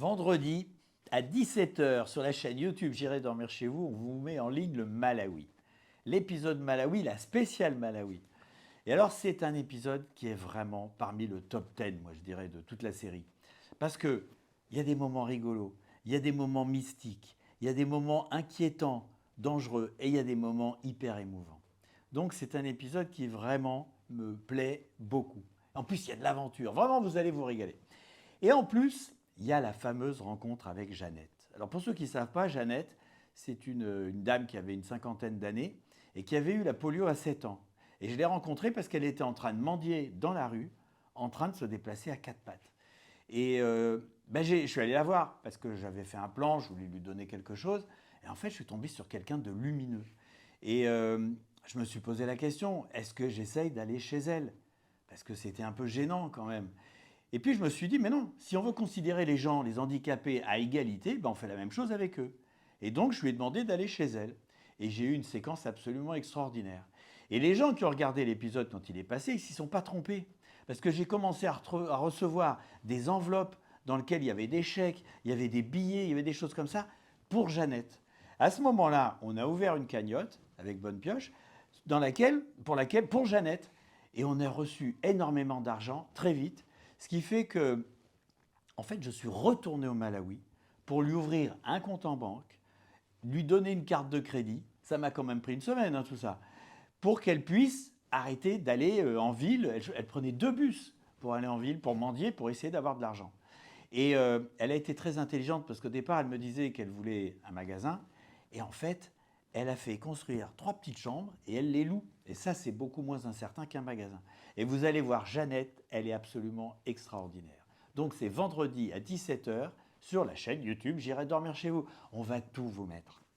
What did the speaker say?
Vendredi à 17 h sur la chaîne YouTube J'irai dormir chez vous, on vous met en ligne le Malawi. L'épisode Malawi, la spéciale Malawi. Et alors c'est un épisode qui est vraiment parmi le top 10, moi je dirais, de toute la série. Parce qu'il y a des moments rigolos, il y a des moments mystiques, il y a des moments inquiétants, dangereux, et il y a des moments hyper émouvants. Donc c'est un épisode qui vraiment me plaît beaucoup. En plus, il y a de l'aventure. Vraiment, vous allez vous régaler. Et en plus, il y a la fameuse rencontre avec Jeannette. Alors pour ceux qui ne savent pas, Jeannette, c'est une dame qui avait une cinquantaine d'années et qui avait eu la polio à 7 ans. Et je l'ai rencontrée parce qu'elle était en train de mendier dans la rue, en train de se déplacer à quatre pattes. Et je suis allé la voir parce que j'avais fait un plan, je voulais lui donner quelque chose. Et en fait, je suis tombé sur quelqu'un de lumineux. Et je me suis posé la question, est-ce que j'essaye d'aller chez elle? Parce que c'était un peu gênant quand même. Et puis je me suis dit, mais non, si on veut considérer les gens, les handicapés à égalité, ben on fait la même chose avec eux. Et donc je lui ai demandé d'aller chez elle. Et j'ai eu une séquence absolument extraordinaire. Et les gens qui ont regardé l'épisode quand il est passé, ils ne s'y sont pas trompés. Parce que j'ai commencé à recevoir des enveloppes dans lesquelles il y avait des chèques, il y avait des billets, il y avait des choses comme ça, pour Jeannette. À ce moment-là, on a ouvert une cagnotte avec Bonne Pioche, pour Jeannette. Et on a reçu énormément d'argent très vite. Ce qui fait que, en fait, je suis retourné au Malawi pour lui ouvrir un compte en banque, lui donner une carte de crédit. Ça m'a quand même pris une semaine, tout ça. Pour qu'elle puisse arrêter d'aller en ville. Elle prenait 2 bus pour aller en ville, pour mendier, pour essayer d'avoir de l'argent. Et elle a été très intelligente parce qu'au départ, elle me disait qu'elle voulait un magasin. Et en fait, elle a fait construire 3 petites chambres et elle les loue. Et ça, c'est beaucoup moins incertain qu'un magasin. Et vous allez voir Jeannette, elle est absolument extraordinaire. Donc c'est vendredi à 17 h sur la chaîne YouTube J'irai dormir chez vous. On va tout vous mettre.